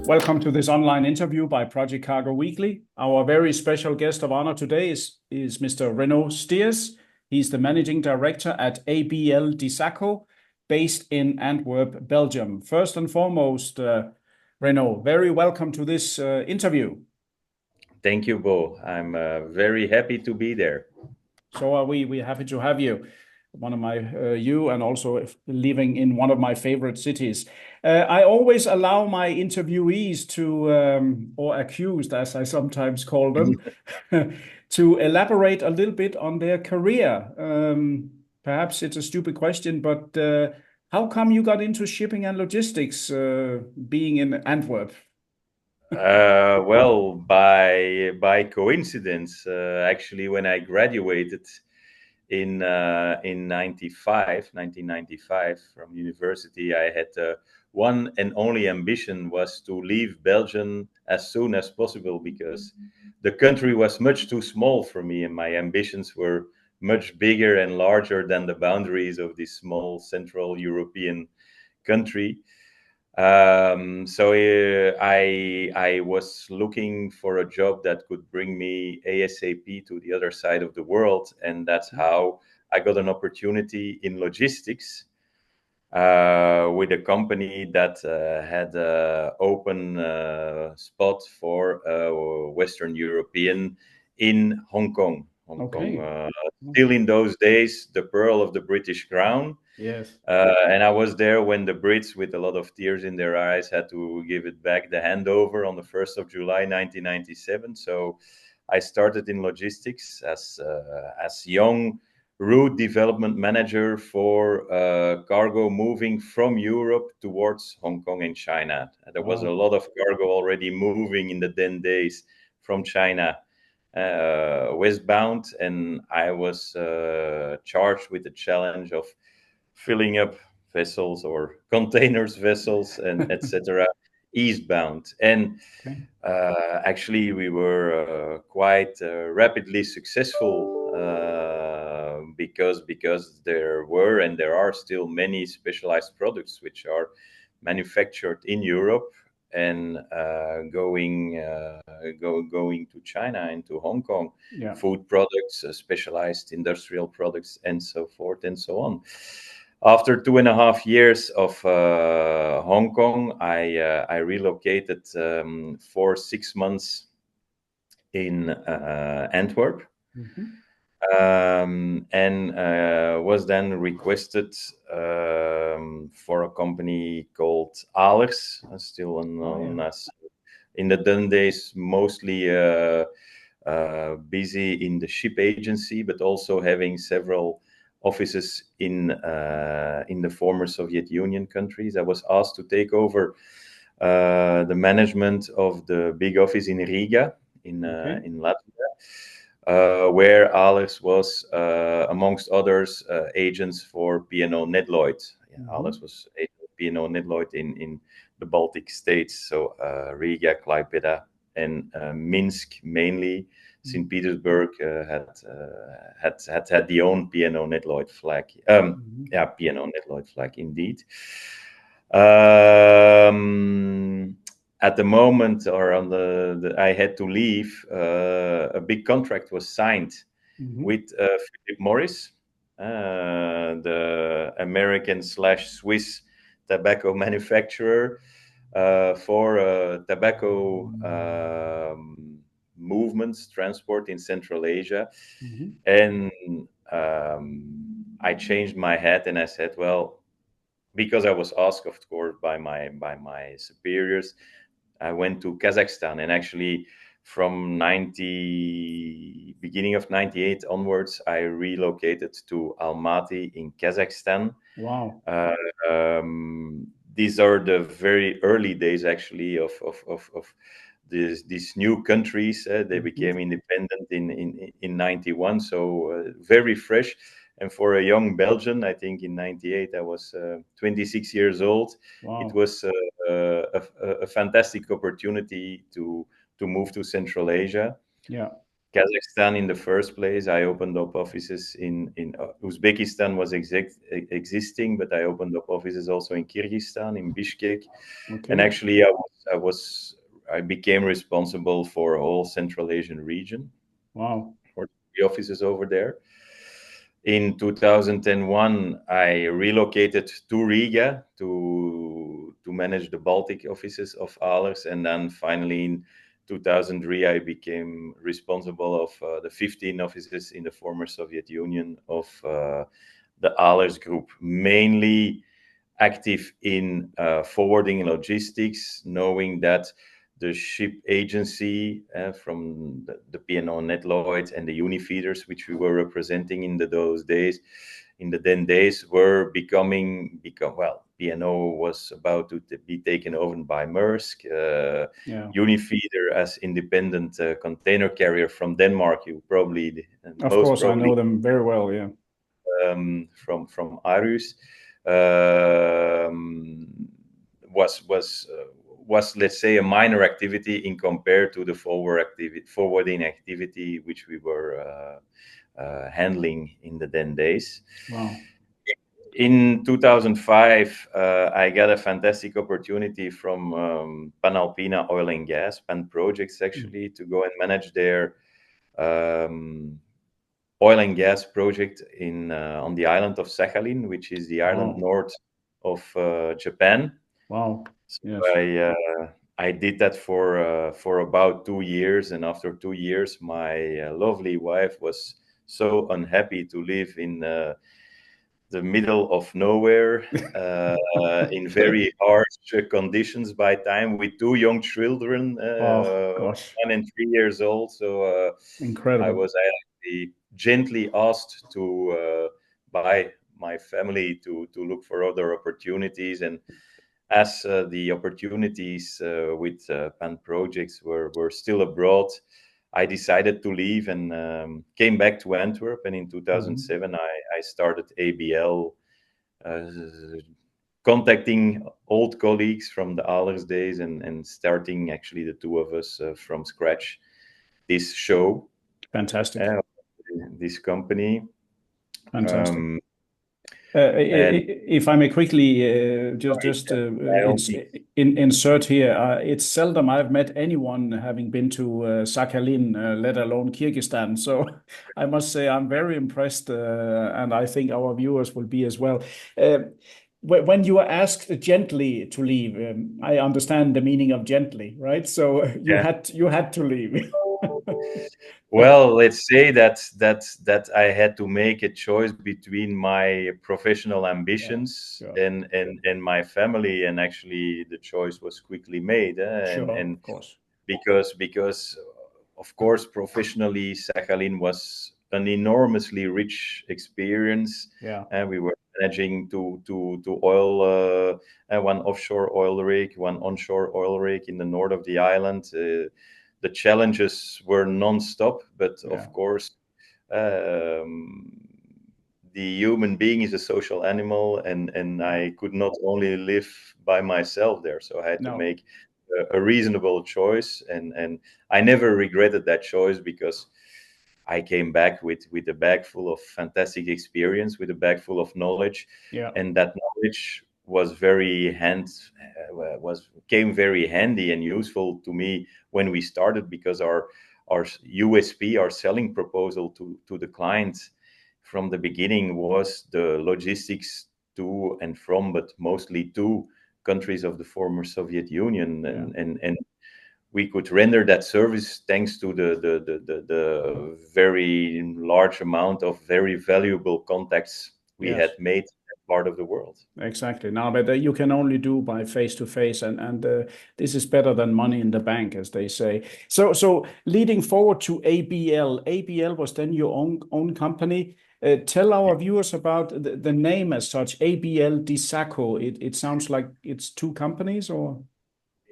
Welcome to this online interview by Project Cargo Weekly. Our very special guest of honor today is Mr. Renaud Stiers. He's the managing director at ABL Dissaco, based in Antwerp, Belgium. First and foremost, Renaud, very welcome to this interview. Thank you, Bo. I'm very happy to be there. So are we. We're happy to have you. One of my you and also living in one of my favorite cities. I always allow my interviewees to, or accused, as I sometimes call them, to elaborate a little bit on their career. Perhaps it's a stupid question, but how come you got into shipping and logistics, being in Antwerp? Well, by coincidence, actually, when I graduated in 1995 from university, I had one and only ambition was to leave Belgium as soon as possible, because the country was much too small for me and my ambitions were much bigger and larger than the boundaries of this small Central European country. So I was looking for a job that could bring me ASAP to the other side of the world, and that's how I got an opportunity in logistics with a company that had an open spot for Western European in Hong Kong. Okay. Still in those days, the pearl of the British Crown. Yes. And I was there when the Brits, with a lot of tears in their eyes, had to give it back, the handover, on the 1st of July 1997. So I started in logistics as young route development manager for cargo moving from Europe towards Hong Kong and China. There was a lot of cargo already moving in the then days from China westbound, and I was charged with the challenge of filling up vessels or containers vessels and etc. eastbound. And actually we were quite rapidly successful because there were and there are still many specialized products which are manufactured in Europe and going to China and to Hong Kong. Food products, specialized industrial products, and so forth and so on. After 2.5 years of Hong Kong, I relocated for 6 months in Antwerp, and was then requested for a company called Alers, still known as, in the then days, mostly busy in the ship agency, but also having several offices in the former Soviet Union countries. I was asked to take over the management of the big office in Riga, in Latvia, where Alers was, amongst others, agents for P&O Nedloyd. Alers was agent of P&O Nedloyd in the Baltic states, so Riga, Klaipėda, and Minsk mainly. St. Petersburg had the own P&O Nedloyd flag. P&O Nedloyd flag, indeed. At the moment, or on I had to leave, a big contract was signed with Philip Morris the American slash Swiss tobacco manufacturer for tobacco movements, transport in Central Asia. Mm-hmm. And I changed my hat and I said, well, because I was asked, of course, by my superiors, I went to Kazakhstan, and actually from beginning of 98 onwards, I relocated to Almaty in Kazakhstan. Wow. These are the very early days, actually, of these new countries. They became independent in 91, so very fresh. And for a young Belgian, I think in 98, I was 26 years old. It Wow. was a fantastic opportunity to move to Central Asia. Yeah. Kazakhstan in the first place. I opened up offices in Uzbekistan was existing, but I opened up offices also in Kyrgyzstan, in Bishkek, and Okay. actually I became responsible for all Central Asian region Wow. for the offices over there. In 2001, I relocated to Riga to manage the Baltic offices of Ahlers, and then finally in 2003, I became responsible of the 15 offices in the former Soviet Union of the Ahlers Group, mainly active in forwarding and logistics, knowing that the ship agency from the P&O Netloid and the Unifeeders, which we were representing those days, in the then days, were well. P&O was about to be taken over by Maersk. Yeah. Unifeeder as independent container carrier from Denmark. You probably, Of most course, I know probably, them very well. Yeah. from Arius um, was let's say a minor activity in compared to the forwarding activity which we were handling in the then days. Wow. In 2005, I got a fantastic opportunity from Panalpina Oil and Gas, Pan Projects actually, to go and manage their um, oil and gas project on the island of Sakhalin, which is the island Wow. north of Japan. Wow. So Yes. I did that for about 2 years, and after 2 years, my lovely wife was so unhappy to live in the middle of nowhere in very harsh conditions by time with two young children, Oh gosh. 1 and 3 years old. So I Incredible. was actually gently asked to by my family to look for other opportunities. And as the opportunities with Pan projects were still abroad, I decided to leave and came back to Antwerp. And in Mhm. 2007, I started ABL, uh, contacting old colleagues from the Ahlers days and starting actually the two of us from scratch this show, Fantastic. uh, this company. Fantastic. Um, and If I may quickly just by all means, insert here, it's seldom I've met anyone having been to Sakhalin, let alone Kyrgyzstan. So I must say I'm very impressed, and I think our viewers will be as well. Uh, when you are asked gently to leave, I understand the meaning of gently, right? So yeah. you had to leave. Well, let's say that I had to make a choice between my professional Yeah, ambitions sure, and my family, and actually the choice was quickly made. sure, And of course. because of course professionally Sakhalin was an enormously rich experience, Yeah, and we were managing to oil one offshore oil rig, one onshore oil rig in the north of the island. The challenges were non-stop, but yeah, of course um, the human being is a social animal, and yeah. I could not only live by myself there, so I had to No, make a reasonable choice, and I never regretted that choice because I came back with a bag full of fantastic experience, with a bag full of knowledge, yeah, and that knowledge was came very handy and useful to me when we started, because our USP, our selling proposal to the clients from the beginning was the logistics to and from, but mostly to countries of the former Soviet Union, and we could render that service thanks to the very large amount of very valuable contacts we had made in that part of the world. Exactly. Now, but you can only do by face to face, and this is better than money in the bank, as they say. So leading forward to ABL. ABL was then your own company. Tell our viewers about the name as such, ABL Dissaco. It sounds like it's two companies, or?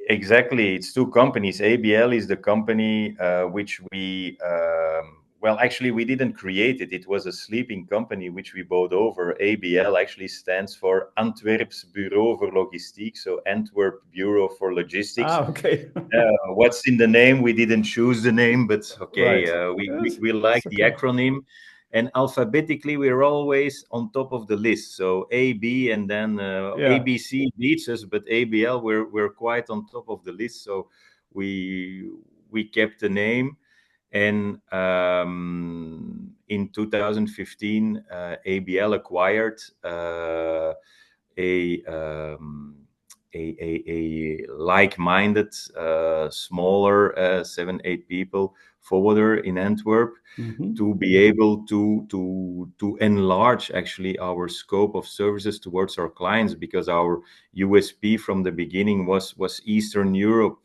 Exactly, it's two companies. ABL is the company which we, well, actually, we didn't create it. It was a sleeping company which we bought over. ABL actually stands for Antwerps Bureau voor Logistiek, so Antwerp Bureau for Logistics. Ah, okay. What's in the name? We didn't choose the name, but okay, Right. we like the Okay. acronym. And alphabetically, we're always on top of the list. So AB, and then ABC beats us, but ABL, we're quite on top of the list. So we kept the name, and in 2015, ABL acquired a like-minded, smaller 7-8 people forwarder in Antwerp, to be able to enlarge actually our scope of services towards our clients, because our USP from the beginning was Eastern Europe,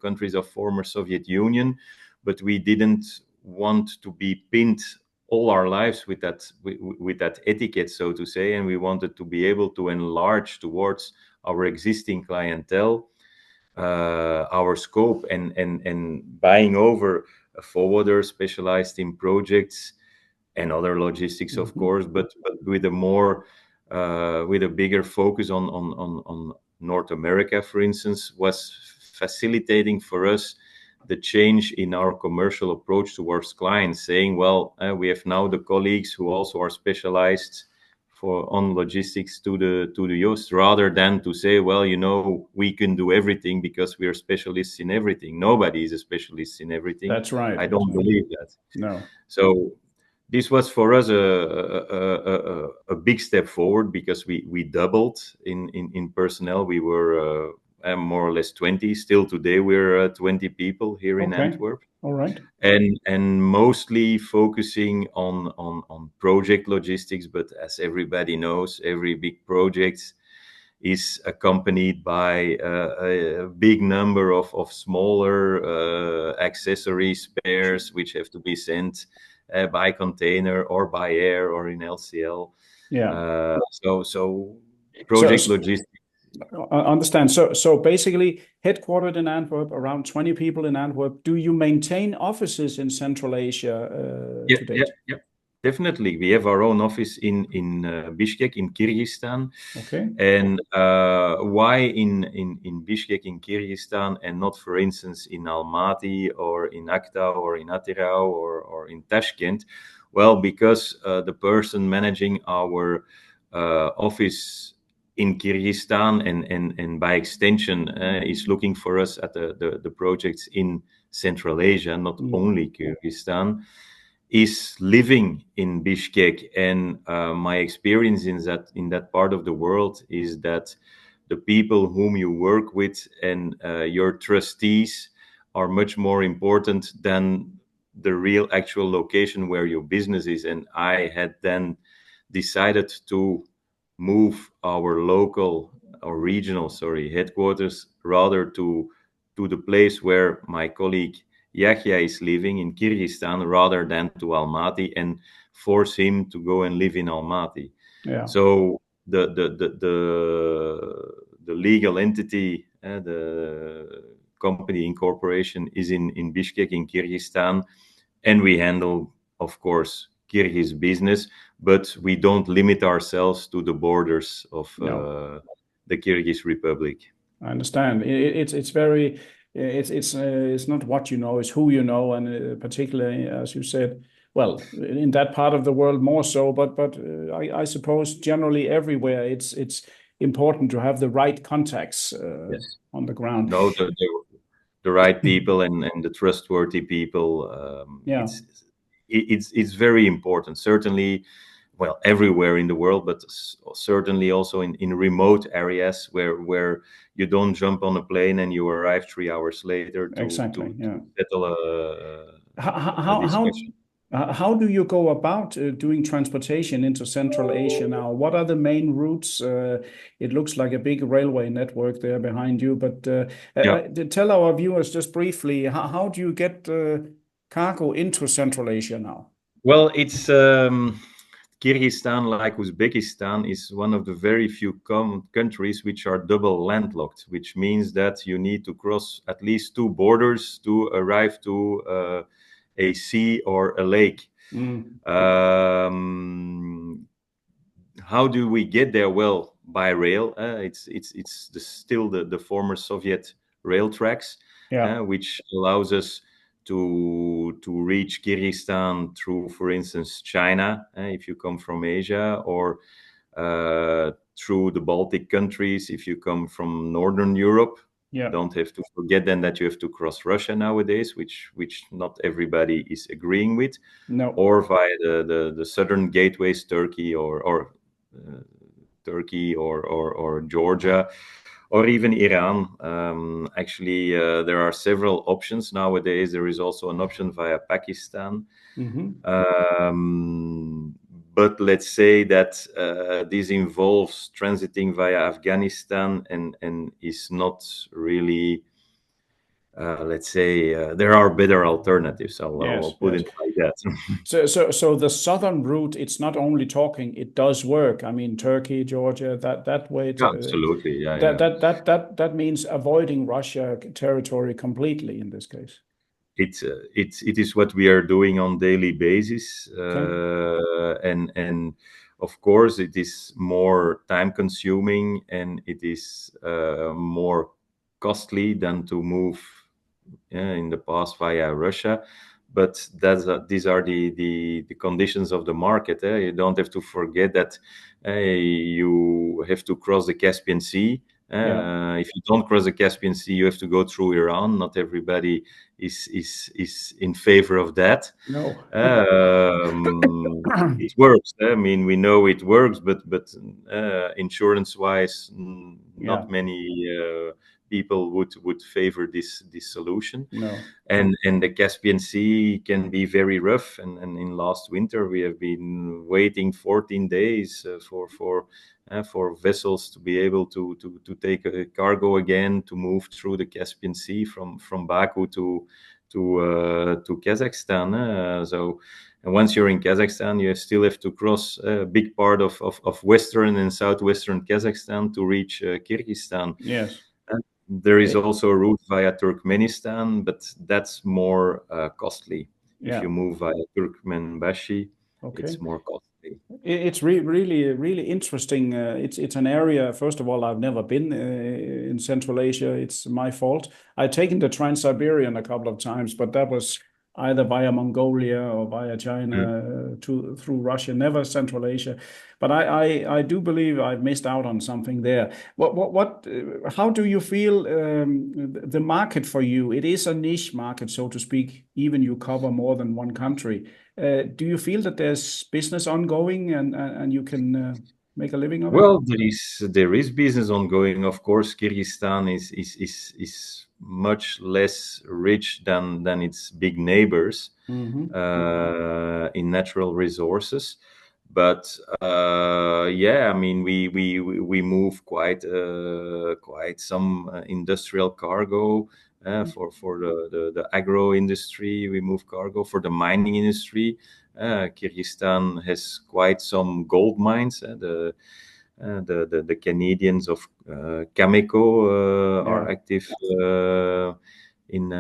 countries of former Soviet Union, but we didn't want to be pinned all our lives with that etiquette, so to say, and we wanted to be able to enlarge towards our existing clientele, our scope, and buying over a forwarder specialized in projects and other logistics, of course, but with a more with a bigger focus on North America, for instance, was facilitating for us the change in our commercial approach towards clients, saying, well, we have now the colleagues who also are specialized on logistics to the Joost, rather than to say, well, we can do everything because we are specialists in everything. Nobody is a specialist in everything. That's right. I don't believe that. No. So this was for us a big step forward, because we doubled in personnel. We were more or less 20. Still today we're 20 people here in Antwerp. All right. And mostly focusing on project logistics, but as everybody knows, every big project is accompanied by a big number of smaller accessory spares, which have to be sent by container or by air or in LCL. So project logistics. I understand. So basically, headquartered in Antwerp, around 20 people in Antwerp. Do you maintain offices in Central Asia to date? Yeah, definitely. We have our own office in Bishkek in Kyrgyzstan. Okay. And why in Bishkek in Kyrgyzstan and not, for instance, in Almaty or in Akta or in Atyrau or in Tashkent? Well, because the person managing our office in Kyrgyzstan and by extension is looking for us at the projects in Central Asia, not only Kyrgyzstan, is living in Bishkek. And my experience in that part of the world is that the people whom you work with and your trustees are much more important than the real actual location where your business is. And I had then decided to move our regional headquarters rather to the place where my colleague Yahya is living in Kyrgyzstan, rather than to Almaty and force him to go and live in Almaty. So the legal entity, the company incorporation, is in Bishkek in Kyrgyzstan, and we handle, of course, Kyrgyz business, but we don't limit ourselves to the borders of the Kyrgyz Republic. I understand. It's very. It's not what you know, it's who you know, and particularly, as you said, well, in that part of the world more so, but I suppose generally everywhere it's important to have the right contacts on the ground. No, the right people and the trustworthy people. It's very important. Certainly, well, everywhere in the world, but certainly also in remote areas where you don't jump on a plane and you arrive 3 hours later Exactly. Yeah. to settle How a how how, discussion. how do you go about doing transportation into Central Asia now? What are the main routes? It looks like a big railway network there behind you, but Yeah. tell our viewers just briefly, how do you get cargo into Central Asia now? Well, it's Kyrgyzstan, like Uzbekistan, is one of the very few countries which are double landlocked, which means that you need to cross at least two borders to arrive to a sea or a lake. Mm. Um, how do we get there? Well, by rail. Still the former Soviet rail tracks, Yeah. which allows us to reach Kyrgyzstan through, for instance, China, if you come from Asia, or through the Baltic countries if you come from Northern Europe. Yeah. Don't have to forget then that you have to cross Russia nowadays, which not everybody is agreeing with, No. or via the southern gateways, Turkey uh, or Georgia, or even Iran. Actually, there are several options nowadays. There is also an option via Pakistan. Hmm. But let's say that this involves transiting via Afghanistan and is not really, let's say, there are better alternatives. I'll Yes. put Yes. it like that. So the southern route, it's not only talking, it does work. I mean, Turkey, Georgia, that way Yeah, to, absolutely. Yeah, that yeah. that means avoiding Russia territory completely in this case. It is what we are doing on daily basis, Okay. and of course it is more time consuming and it is more costly than to move in the past via Russia. But these are the conditions of the market. You don't have to forget that you have to cross the Caspian Sea. Yeah. If you don't cross the Caspian Sea, you have to go through Iran. Not everybody is in favor of that. No. It works. I mean, we know it works, but insurance wise, Yeah. not many people would favor this solution. No. And the Caspian Sea can be very rough. And in last winter, we have been waiting 14 days for vessels to be able to take a cargo again to move through the Caspian Sea from Baku to Kazakhstan. So. And once you're in Kazakhstan, you still have to cross a big part of western and southwestern Kazakhstan to reach Kyrgyzstan. Yes. There is Eh, also a route via Turkmenistan, but that's more costly. If yeah. you move via Turkmenbashi, Okay. it's more costly. It's really interesting. It's an area. First of all, I've never been in Central Asia. It's my fault. I've taken the Trans-Siberian a couple of times, but that was either via Mongolia or via China Mm. to through Russia. Never Central Asia. But I do believe I've missed out on something there. What how do you feel the market for you? It is a niche market, so to speak. Even you cover more than one country. Do you feel that there's business ongoing and you can make a living of it? Well, there is business ongoing. Of course, Kyrgyzstan is much less rich than its big neighbors Hmm. in natural resources. But yeah, I mean, we move quite some industrial cargo for the agro industry. We move cargo for the mining industry. Kyrgyzstan has quite some gold mines. The Canadians of Cameco are Yeah. active in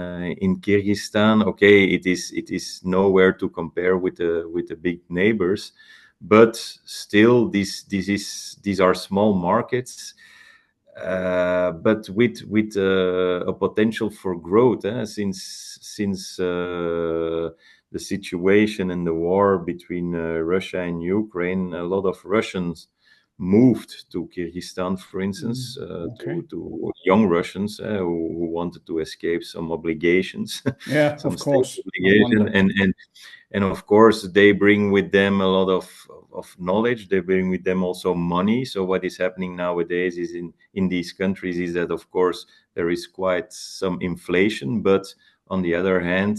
Kyrgyzstan. Okay, it is nowhere to compare with the big neighbors, but still, these are small markets, but with a potential for growth. Since the situation and the war between Russia and Ukraine, a lot of Russians moved to Kyrgyzstan, for instance, Okay. to young Russians who wanted to escape some obligations, Yeah, some of state course. No obligation, wonder. and of course they bring with them a lot of knowledge. They bring with them also money. So what is happening nowadays is in these countries is that of course there is quite some inflation, but on the other hand,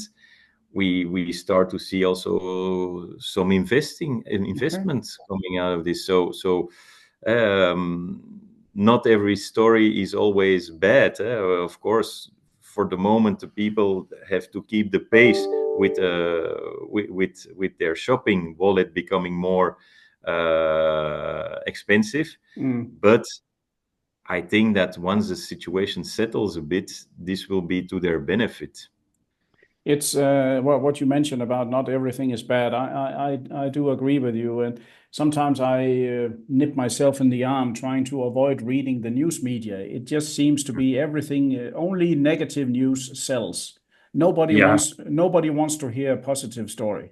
we start to see also some Okay. investments coming out of this. Um, Not every story is always bad. Of course, for the moment, the people have to keep the pace with their shopping wallet becoming more expensive. Mm. But I think that once the situation settles a bit, this will be to their benefit. It's well, what you mentioned about not everything is bad. I do agree with you, and sometimes I nip myself in the arm trying to avoid reading the news media. It just seems to be everything only negative news sells. Yeah, Nobody wants to hear a positive story.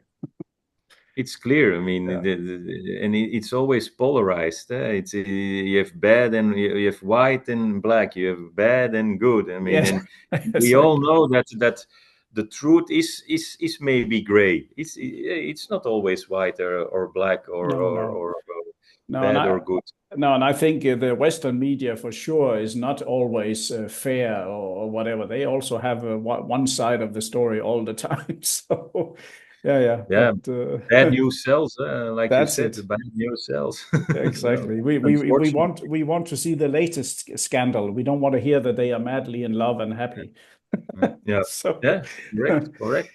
it's clear. I mean, Yeah. it's always polarized. It's you have bad and you have white and black. You have bad and good. I mean, Yes, and we all exactly. know that the truth is maybe gray. It's not always white or black No, no, or no, and bad or good. I think the Western media for sure is not always fair or whatever. They also have one side of the story all the time. So, yeah, yeah, Yeah, but bad news sells. Like you that's said, it. the bad news sells. So, Exactly. unfortunately, We want to see the latest scandal. We don't want to hear that they are madly in love and happy. yeah, So, yeah, correct, correct.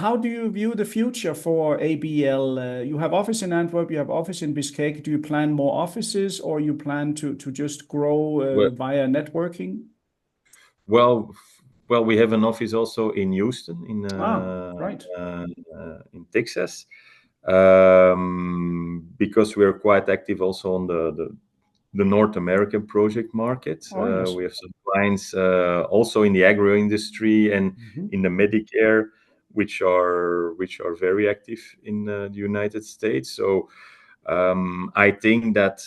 how do you view the future for ABL? You have office in Antwerp, you have office in Bishkek. Do you plan more offices, or you plan to just grow Well, via networking? well, well, we have an office also in Houston, Ah, right. in Texas, because we are quite active also on the North American project market. Oh, yes. We have some clients also in the agro industry and Mhm. in the Medicare, which are very active in the United States. So I think that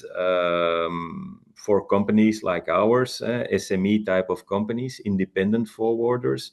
for companies like ours, SME type of companies, independent forwarders,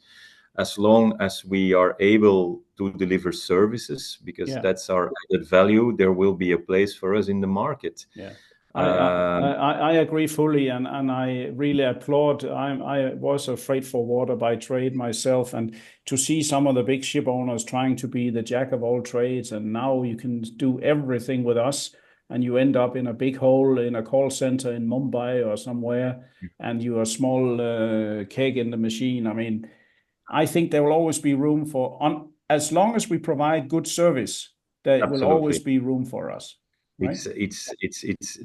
as long as we are able to deliver services, because Yeah. that's our added value, there will be a place for us in the market. Yeah, Um, I agree fully, and I really applaud. I was a freight forwarder by trade myself, and to see some of the big ship owners trying to be the jack of all trades, and now you can do everything with us, and you end up in a big hole in a call center in Mumbai or somewhere, and you're a small keg in the machine. I mean, I think there will always be room for on as long as we provide good service, there will always Absolutely. be room for us, right? It's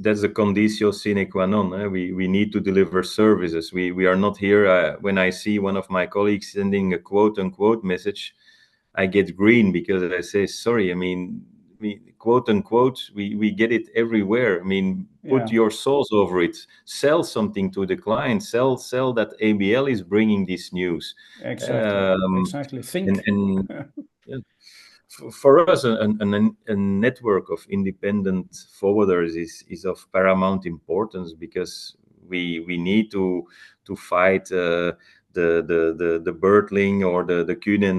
that's a conditio sine qua non. We need to deliver services. We are not here. When I see one of my colleagues sending a quote unquote message, I get green because I say sorry. I mean, we quote unquote we get it everywhere. I mean, put Yeah. your sauce over it. Sell something to the client. Sell that ABL is bringing this news. Exactly. Um, Exactly. and Think. and for us, a network of independent forwarders is of paramount importance because we need to fight the Bertling or the Kuehne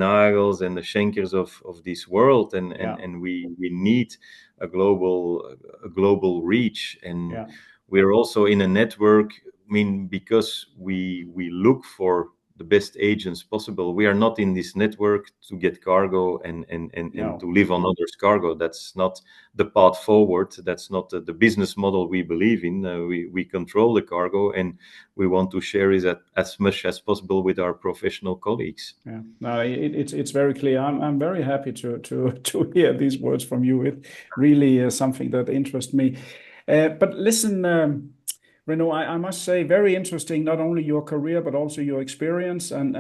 and the Schenkers of this world, Yeah. and we need a global reach, and Yeah. we're also in a network. I mean, because we look for the best agents possible. We are not in this network to get cargo and No. to live on others' cargo. That's not the path forward. That's not the business model we believe in. We control the cargo and we want to share it as much as possible with our professional colleagues. Yeah. No, it's very clear. I'm very happy to to hear these words from you. It really is something that interests me. But listen, Renaud, I must say, very interesting. Not only your career but also your experience, and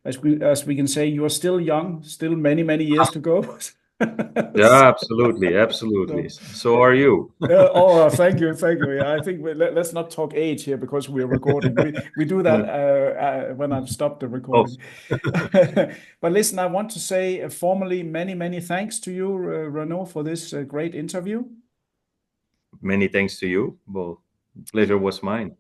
as we can say, you are still young, still many years to go. Yeah, absolutely, absolutely. So, So are you. oh, thank you, thank you. Yeah, I think let's not talk age here because we are recording. We do that when I've stopped the Oh, recording. But listen, I want to say formally many thanks to you, Renaud, for this great interview. many thanks to you. Well, pleasure was mine.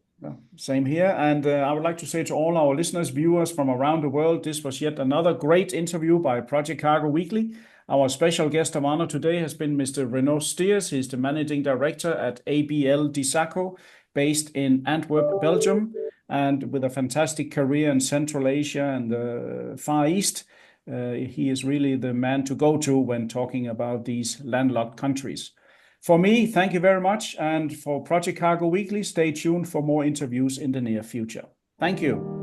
Same here. And I would like to say to all our listeners, viewers from around the world, this was yet another great interview by Project Cargo Weekly. Our special guest of honor today has been Mr. Renaud Stiers. He's the managing director at ABL Dissaco, based in Antwerp, Belgium, and with a fantastic career in Central Asia and the Far East. He is really the man to go to when talking about these landlocked countries. For me, thank you very much. And for Project Cargo Weekly, stay tuned for more interviews in the near future. Thank you.